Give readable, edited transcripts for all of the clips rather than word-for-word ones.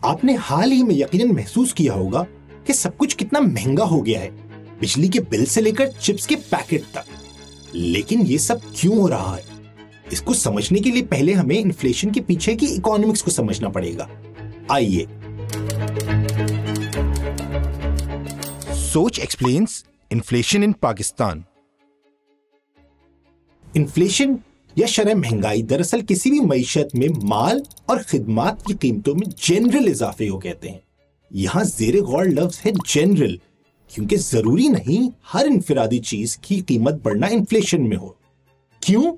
आपने हाल ही में यकीनन महसूस किया होगा कि सब कुछ कितना महंगा हो गया है, बिजली के बिल से लेकर चिप्स के पैकेट तक। लेकिन ये सब क्यों हो रहा है? इसको समझने के लिए पहले हमें इन्फ्लेशन के पीछे की इकोनॉमिक्स को समझना पड़ेगा। आइए। सोच explains inflation in Pakistan. Inflation या शरह महंगाई दरअसल किसी भी मईशत में माल और खिदमात की कीमतों में जनरल इजाफे को कहते हैं। यहां जेर गौर लफ्ज है जनरल, क्योंकि जरूरी नहीं हर इनफिरादी चीज की कीमत बढ़ना इन्फ्लेशन में हो। क्यों?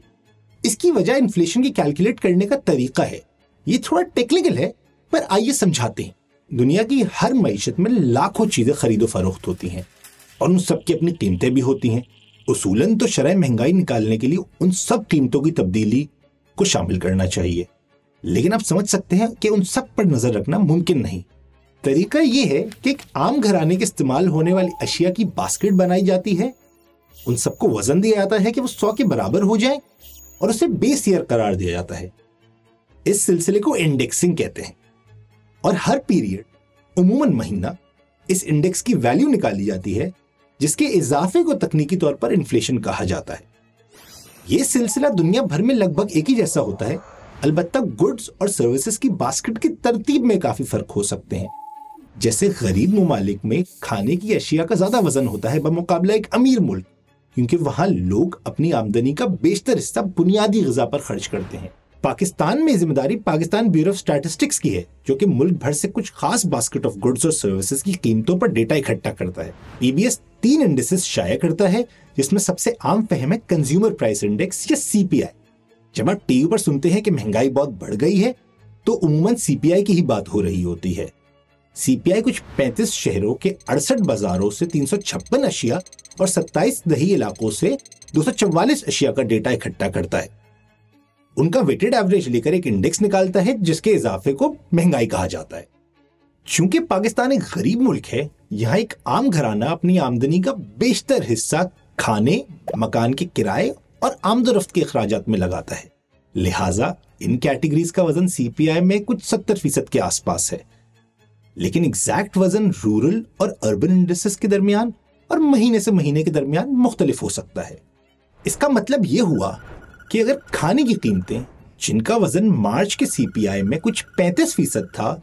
इसकी वजह इन्फ्लेशन की कैलकुलेट करने का तरीका है। ये थोड़ा टेक्निकल है, पर आइए समझाते हैं। दुनिया की हर मईशत में लाखों चीजें खरीदो फरोख्त होती हैं और उन सब की अपनी कीमतें भी होती हैं। उसूलन तो शरह महंगाई निकालने के लिए उन सब कीमतों की तब्दीली को शामिल करना चाहिए, लेकिन आप समझ सकते हैं कि उन सब पर नजर रखना मुमकिन नहीं। तरीका यह है कि एक आम घराने के इस्तेमाल होने वाली अशिया की बास्केट बनाई जाती है, उन सबको वजन दिया जाता है कि वो 100 के बराबर हो जाए और उसे बेस ईयर करार दिया जाता है। इस सिलसिले को इंडेक्सिंग कहते हैं और हर पीरियड, उमूमन महीना, इस इंडेक्स की वैल्यू निकाली जाती है जिसके इजाफे को तकनीकी तौर पर इन्फ्लेशन कहा जाता है। यह सिलसिला दुनिया भर में लगभग एक ही जैसा होता है, अलबत्ता गुड्स और सर्विसेज की बास्केट की तरतीब में काफी फर्क हो सकते हैं। जैसे गरीब ममालिक में खाने की अशिया का ज्यादा वजन होता है बमुकाबला एक अमीर मुल्क, क्योंकि वहां लोग अपनी आमदनी का बेशतर हिस्सा बुनियादी ग़िज़ा पर खर्च करते हैं। पाकिस्तान में जिम्मेदारी पाकिस्तान ब्यूरो ऑफ स्टैटिस्टिक्स की है, जो कि मुल्क भर से कुछ खास बास्केट ऑफ गुड्स और सर्विसेज की कीमतों पर डेटा इकट्ठा करता है। पीबीएस 3 इंडेक्सेस शाया करता है, जिसमें सबसे आम फहम है कंज्यूमर प्राइस इंडेक्स या सीपीआई। जब आप टीवी पर सुनते हैं कि महंगाई बहुत बढ़ गई है, तो उमूमन सीपीआई की ही बात हो रही होती है। सीपीआई कुछ 35 शहरों के 68 बाजारों से 356 अशिया और 27 दही इलाकों से 244 अशिया का डेटा इकट्ठा करता है। उनका वेटेड एवरेज लेकर एक इंडेक्स निकालता है, जिसके इजाफे को महंगाई कहा जाता है। चूंकि पाकिस्तान एक गरीब मुल्क है, यहाँ एक आम घराना अपनी आमदनी का बेशतर हिस्सा खाने, मकान के किराए और आमदोरफ्त के अखराजात में लगाता है। लिहाजा इन कैटेगरीज का वजन सीपीआई में कुछ 70% के आसपास है, लेकिन एग्जैक्ट वजन रूरल और अर्बन इंडेक्सेस के दरमियान और महीने से महीने के दरमियान मुख्तलिफ हो सकता है। इसका मतलब यह हुआ कि अगर खाने की कीमतें, जिनका वजन मार्च के सीपीआई में कुछ 35% था,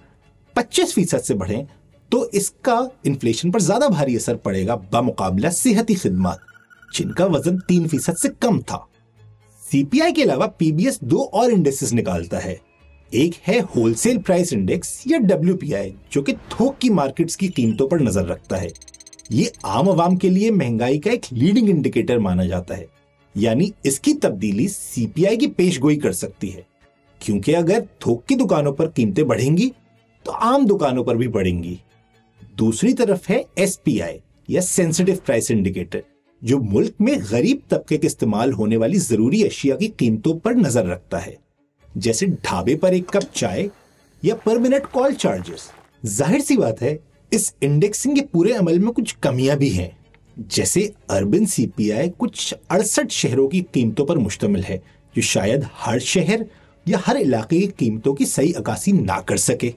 25% से बढ़े, तो इसका इन्फ्लेशन पर ज्यादा भारी असर पड़ेगा बमुकाबला सेहती खिदमत, जिनका वजन 3% से कम था। सीपीआई के अलावा पीबीएस 2 और इंडेक्सेस निकालता है। एक है होलसेल प्राइस इंडेक्स या डब्ल्यूपीआई, जो कि थोक की मार्केट्स की कीमतों पर नजर रखता है। ये आम आवाम के लिए महंगाई का एक लीडिंग इंडिकेटर माना जाता है, यानी इसकी तब्दीली सीपीआई की पेशगोई कर सकती है, क्योंकि अगर थोक की दुकानों पर कीमतें बढ़ेंगी तो आम दुकानों पर भी बढ़ेंगी। दूसरी तरफ है एसपीआई या सेंसिटिव प्राइस इंडिकेटर, जो मुल्क में गरीब तबके के इस्तेमाल होने वाली जरूरी अशिया की कीमतों पर नजर रखता है, जैसे ढाबे पर एक कप चाय या पर मिनट कॉल चार्जेस। जाहिर सी बात है, इस इंडेक्सिंग के पूरे अमल में कुछ कमियां भी हैं। जैसे अर्बन सीपीआई कुछ 68 शहरों की कीमतों पर मुश्तमिल है, जो शायद हर शहर या हर इलाके की कीमतों की सही अकासी ना कर सके।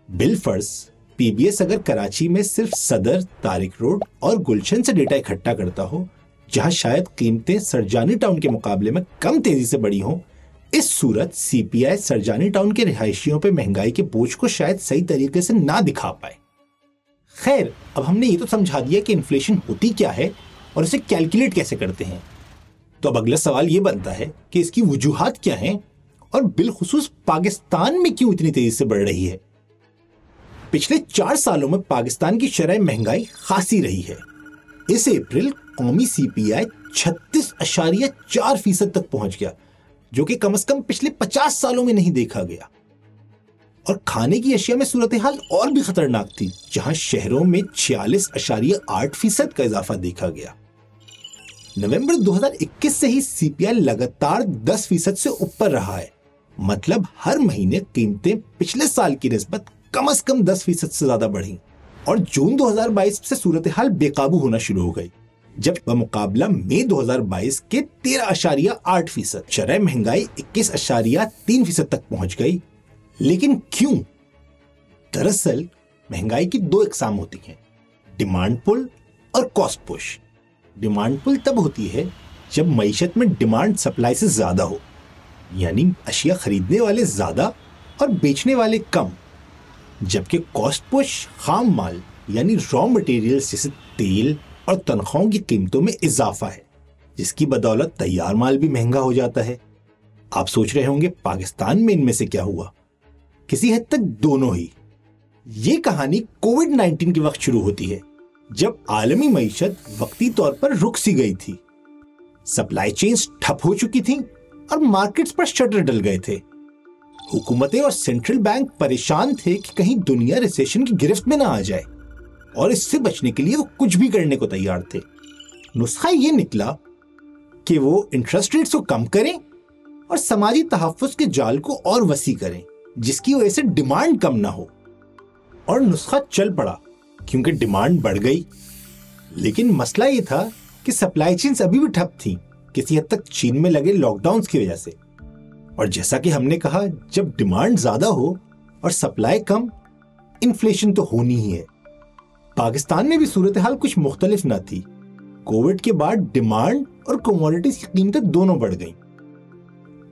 बिलफर्ज पीबीएस अगर कराची में सिर्फ सदर, तारिक रोड और गुलशन से डेटा इकट्ठा करता हो, जहां शायद कीमतें सरजानी टाउन के मुकाबले में कम तेजी से बढ़ी हों, इस सूरत सीपीआई सरजानी टाउन के रिहायशियों पर महंगाई के बोझ को शायद सही तरीके से ना दिखा पाए। खैर, अब हमने ये तो समझा दिया कि इन्फ्लेशन होती क्या है और इसे कैलकुलेट कैसे करते हैं, तो अब अगला सवाल ये बनता है कि इसकी वजूहात क्या हैं और बिलखुसूस पाकिस्तान में क्यों इतनी तेजी से बढ़ रही है। पिछले 4 सालों में पाकिस्तान की शरह महंगाई खासी रही है। इस अप्रैल कौमी सीपीआई 36.4% तक पहुंच गया, जो कि कम से कम पिछले 50 सालों में नहीं देखा गया। और खाने की अशिया में सूरत हाल और भी खतरनाक थी, जहां शहरों में 46.8% का इजाफा देखा गया। नवंबर 2021 से ही सीपीआई लगातार 10% से ऊपर रहा है, मतलब हर महीने कीमतें पिछले साल की निस्बत कम से कम 10% से ज्यादा बढ़ी। और जून 2022 से सूरत हाल बेकाबू होना शुरू हो गई, जब बमुकाबला मई 2022 के 13.8% शरह महंगाई 21.3% तक पहुंच गई। लेकिन क्यों? दरअसल महंगाई की दो इकसाम होती हैं, डिमांड पुल और कॉस्ट पुश। डिमांड पुल तब होती है जब मईशत में डिमांड सप्लाई से ज्यादा हो, यानी अशिया खरीदने वाले ज्यादा और बेचने वाले कम। जबकि कॉस्ट पुश खाम माल यानी रॉ मटेरियल्स जैसे तेल और तनख्वाहों की कीमतों में इजाफा है, जिसकी बदौलत तैयार माल भी महंगा हो जाता है। आप सोच रहे होंगे पाकिस्तान में इनमें से क्या हुआ? किसी हद तक दोनों ही। ये कहानी कोविड-19 के वक्त शुरू होती है, जब आलमी मईशत वक्ती तौर पर रुक सी गई थी। सप्लाई चेन्स ठप हो चुकी थीं और मार्केट्स पर शटर डल गए थे। हुकूमतें और सेंट्रल बैंक परेशान थे कि कहीं दुनिया रिसेशन की गिरफ्त में ना आ जाए, और इससे बचने के लिए वो कुछ भी करने को तैयार थे। नुस्खा ये निकला कि वो इंटरेस्ट रेट्स को कम करें और समाजी तहफ्फुज़ के जाल को और वसी करें, जिसकी वजह से डिमांड कम ना हो। और नुस्खा चल पड़ा क्योंकि डिमांड बढ़ गई। लेकिन मसला ये था कि सप्लाई चेन्स अभी भी ठप थीं, किसी हद तक चीन में लगे लॉकडाउन्स की वजह से। और जैसा कि हमने कहा, जब डिमांड ज्यादा हो और सप्लाई कम, इन्फ्लेशन तो होनी ही है। पाकिस्तान में भी सूरत हाल कुछ मुख्तलिफ ना थी। कोविड के बाद डिमांड और कमोडिटीज की कीमतें दोनों बढ़ गईं,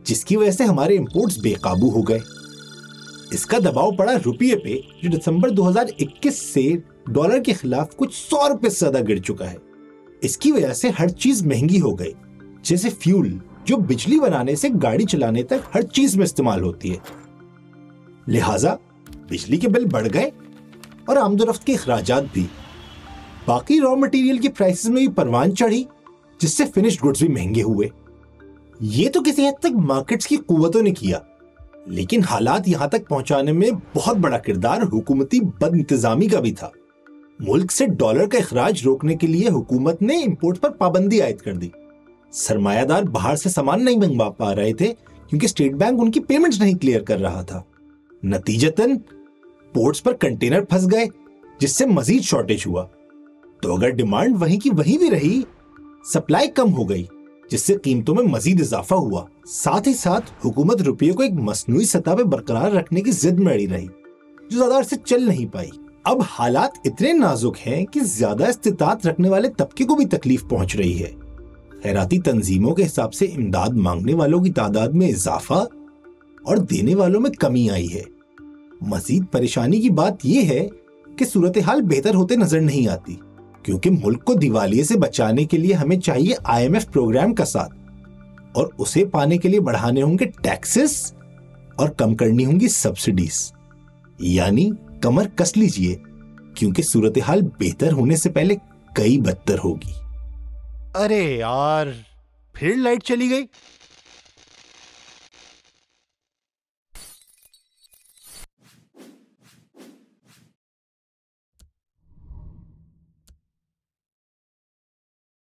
जिसकी वजह से हमारे इंपोर्ट्स बेकाबू हो गए। इसका दबाव पड़ा रुपये पे, जो दिसंबर 2021 से डॉलर के खिलाफ कुछ 100 रुपए से ज्यादा गिर चुका है। इसकी वजह से हर चीज महंगी हो गई, जैसे फ्यूल, जो बिजली बनाने से गाड़ी चलाने तक हर चीज में इस्तेमाल होती है। लिहाजा बिजली के बिल बढ़ गए और आमदोरफ्त के अखराजात भी। बाकी रॉ मटेरियल की प्राइसेस में भी परवान चढ़ी, जिससे फिनिश्ड गुड्स भी महंगे हुए। ये तो किसी हद तक मार्केट्स की कुव्वतों ने किया, लेकिन हालात यहां तक पहुंचाने में बहुत बड़ा किरदार हुकूमती बदइंतजामी का भी था। मुल्क से डॉलर का इखराज रोकने के लिए हुकूमत ने इंपोर्ट पर पाबंदी आयद कर दी। सरमायादार बाहर से सामान नहीं मंगवा पा रहे थे क्योंकि स्टेट बैंक उनकी पेमेंट्स नहीं क्लियर कर रहा था। नतीजतन पोर्ट्स पर कंटेनर फंस गए, जिससे मजीद शॉर्टेज हुआ। तो अगर डिमांड वहीं की वहीं भी रही, सप्लाई कम हो गई, जिससे कीमतों में मजीद इजाफा हुआ। साथ ही साथ हुकूमत रुपये को एक मसनूई सतह पर बरकरार रखने की जिद में अड़ी रही, जो ज्यादा अरसे चल नहीं पाई। अब हालात इतने नाजुक हैं कि ज्यादा इस्तिताअत रखने वाले तबके को भी तकलीफ पहुंच रही है। खैराती तंजीमों के हिसाब से इमदाद मांगने वालों की तादाद में इजाफा और देने वालों में कमी आई है। मजीद परेशानी की बात यह है कि सूरत हाल बेहतर होते नजर नहीं आती, क्योंकि मुल्क को दिवालिये से बचाने के लिए हमें चाहिए IMF प्रोग्राम का साथ, और उसे पाने के लिए बढ़ाने होंगे टैक्सेस और कम करनी होंगी सब्सिडीज। यानी कमर कस लीजिए, क्योंकि सूरत हाल बेहतर होने से पहले कई बदतर होगी। अरे यार, फिर लाइट चली गई।